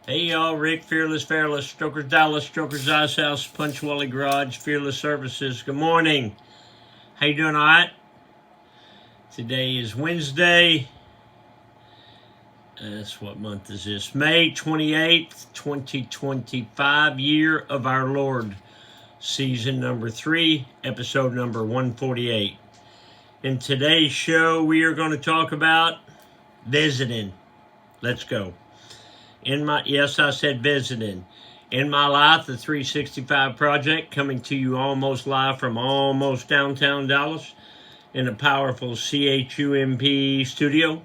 Hey y'all, Rick, Fearless, Strokers Dallas, Strokers Ice House, Punch Wally Garage, Fearless Services. Good morning. How you doing, all right? Today is Wednesday. What month is this? May 28th, 2025, year of our Lord. Season number 3, episode number 148. In today's show, we are going to talk about visiting. Let's go. Yes, I said visiting. In My Life, the 365 Project, coming to you almost live from almost downtown Dallas in a powerful CHUMP studio.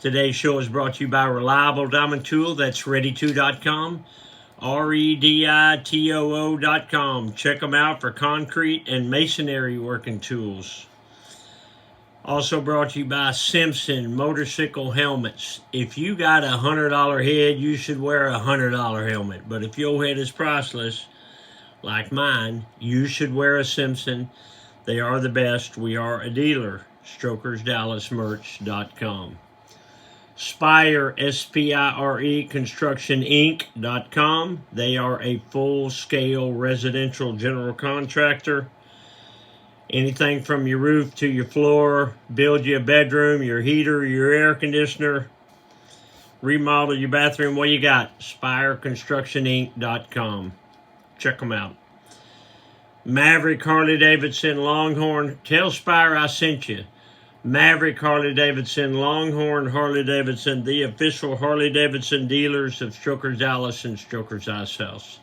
Today's show is brought to you by Reliable Diamond Tool, that's ready2.com, REDITOO.com. Check them out for concrete and masonry working tools. Also brought to you by Simpson Motorcycle Helmets. If you got a $100 head, you should wear a $100 helmet. But if your head is priceless, like mine, you should wear a Simpson. They are the best. We are a dealer. StrokersDallasMerch.com. Spire, SPIRE, ConstructionInc.com. They are a full-scale residential general contractor. Anything from your roof to your floor, build you a bedroom, your heater, your air conditioner, remodel your bathroom. What you got? SpireConstructionInc.com. Check them out. Maverick Harley Davidson Longhorn. Tell Spire I sent you. Maverick Harley Davidson Longhorn Harley Davidson, the official Harley Davidson dealers of Strokers Dallas and Strokers Ice House.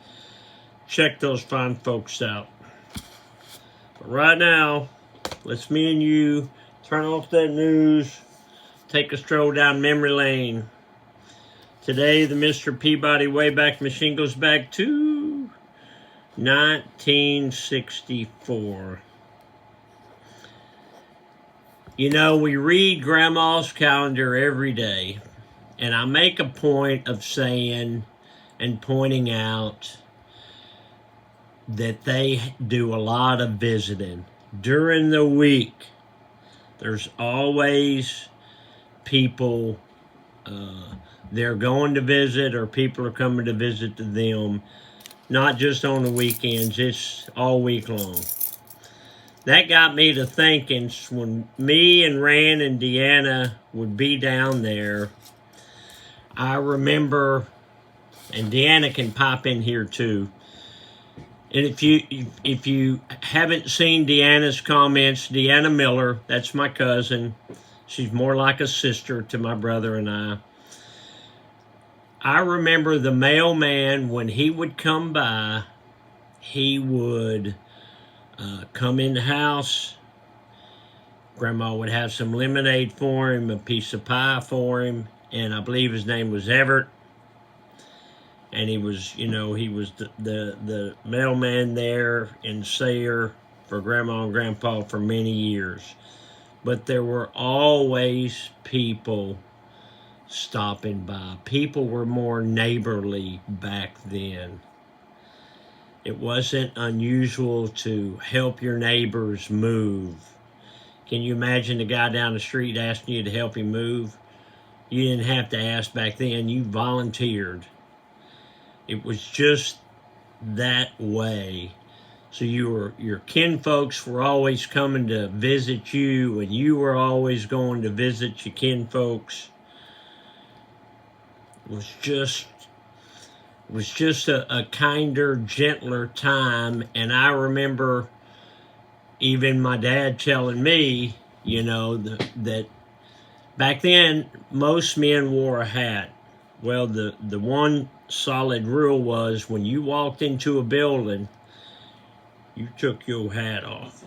Check those fine folks out. Right now, let's me and you turn off that news, take a stroll down memory lane. Today, the Mr. Peabody Wayback Machine goes back to 1964. You know, we read Grandma's calendar every day, and I make a point of saying and pointing out that they do a lot of visiting. During the week, there's always people they're going to visit, or people are coming to visit them, not just on the weekends, it's all week long. That got me to thinking, when me and Rand and Deanna would be down there, I remember, and Deanna can pop in here too, and if you haven't seen Deanna's comments, Deanna Miller, that's my cousin. She's more like a sister to my brother and I. I remember the mailman, when he would come by, he would come in the house. Grandma would have some lemonade for him, a piece of pie for him, and I believe his name was Everett. And he was the mailman there in Sayre for Grandma and Grandpa for many years. But there were always people stopping by. People were more neighborly back then. It wasn't unusual to help your neighbors move. Can you imagine the guy down the street asking you to help him move? You didn't have to ask back then. You volunteered. It was just that way. So your kinfolks were always coming to visit you, and you were always going to visit your kinfolks. It was just a kinder, gentler time. And I remember even my dad telling me, that back then most men wore a hat. Well, the one solid rule was, when you walked into a building, you took your hat off.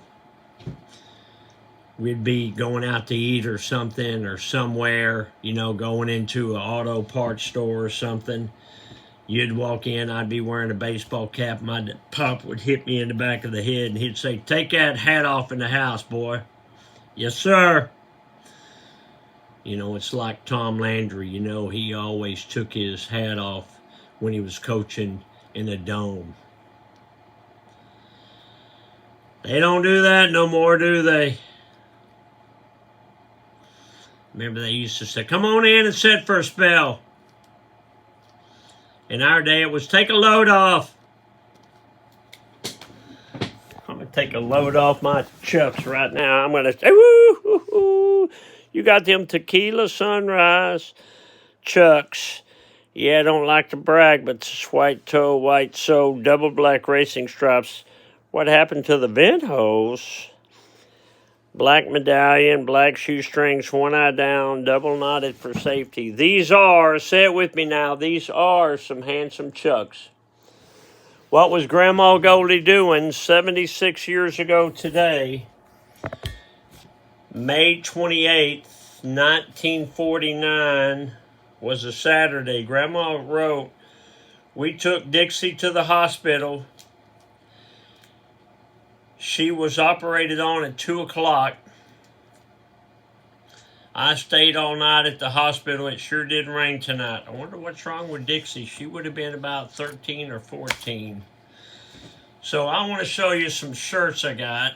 We'd be going out to eat or something, or somewhere, going into an auto parts store or something. You'd walk in, I'd be wearing a baseball cap, my pop would hit me in the back of the head, and he'd say, "Take that hat off in the house, boy." "Yes, sir." It's like Tom Landry, he always took his hat off when he was coaching in a dome. They don't do that no more, do they? Remember, they used to say, "Come on in and sit for a spell." In our day, it was take a load off. I'm going to take a load off my Chucks right now. I'm going to say, woo, you got them Tequila Sunrise Chucks. Yeah, I don't like to brag, but it's white toe, white sole, double black racing stripes. What happened to the vent hose? Black medallion, black shoestrings, one eye down, double knotted for safety. These are, say it with me now, these are some handsome Chucks. What was Grandma Goldie doing 76 years ago today, May 28th, 1949, was a Saturday. Grandma wrote, we took Dixie to the hospital. She was operated on at 2 o'clock. I stayed all night at the hospital. It sure did rain tonight. I wonder what's wrong with Dixie. She would have been about 13 or 14. So I want to show you some shirts I got.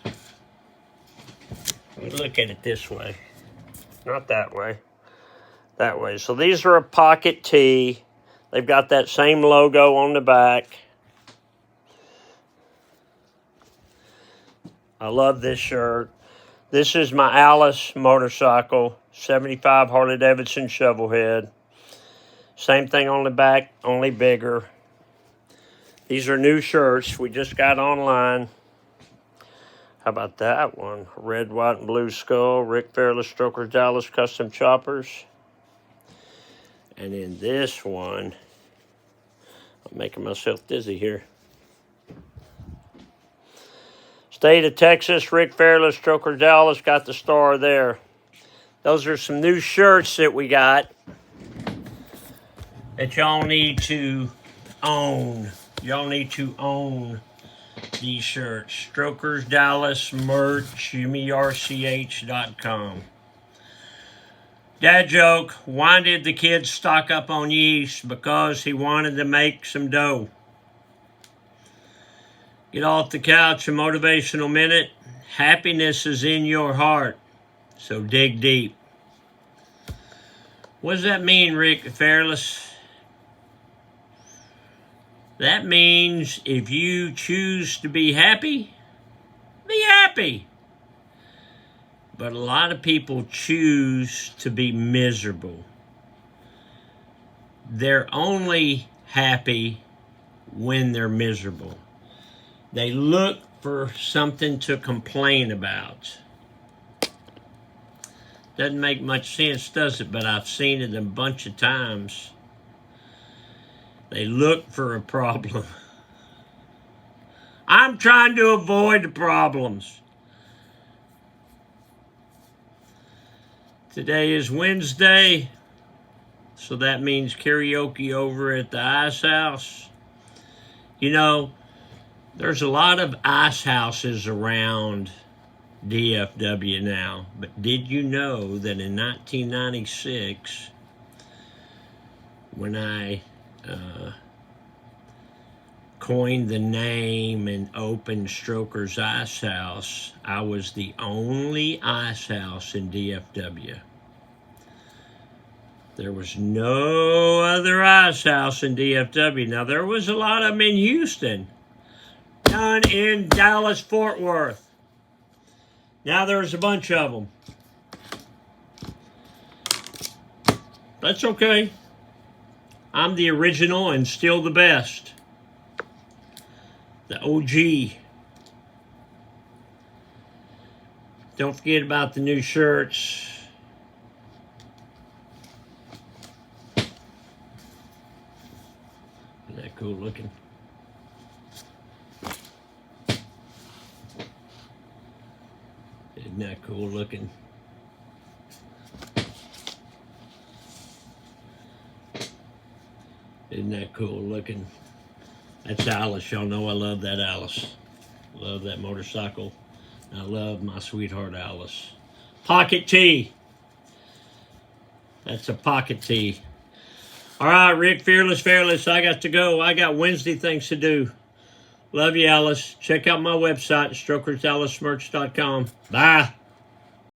Let me look at it this way. Not that way. That way. So these are a pocket tee. They've got that same logo on the back. I love this shirt. This is my Alice motorcycle, 75 Harley-Davidson Shovelhead. Same thing on the back, only bigger. These are new shirts we just got online. How about that one? Red, white, and blue skull, Rick Fairless Strokers Dallas Custom Choppers. And then this one, I'm making myself dizzy here. State of Texas, Rick Fairless Strokers Dallas, got the star there. Those are some new shirts that we got that y'all need to own. Y'all need to own these shirts. Strokers Dallas merch, JimmyRCH.com. Dad joke, why did the kids stock up on yeast? Because he wanted to make some dough. Get off the couch, a motivational minute. Happiness is in your heart, so dig deep. What does that mean, Rick Fairless? That means if you choose to be happy, be happy. But a lot of people choose to be miserable. They're only happy when they're miserable. They look for something to complain about. Doesn't make much sense, does it? But I've seen it a bunch of times. They look for a problem. I'm trying to avoid the problems. Today is Wednesday, so that means karaoke over at the Ice House. You know, there's a lot of ice houses around DFW now, but did you know that in 1996, when I coined the name and opened Stroker's Ice House, I was the only ice house in DFW. There was no other ice house in DFW. Now, there was a lot of them in Houston, none in Dallas, Fort Worth. Now there's a bunch of them. That's okay. I'm the original and still the best. The OG. Don't forget about the new shirts. Isn't that cool looking? Isn't that cool looking? Isn't that cool looking? That's Alice. Y'all know I love that Alice. Love that motorcycle. I love my sweetheart Alice. Pocket tee. That's a pocket tee. All right, Rick Fearless, I got to go. I got Wednesday things to do. Love you, Alice. Check out my website, StrokersDallasMerch.com. Bye.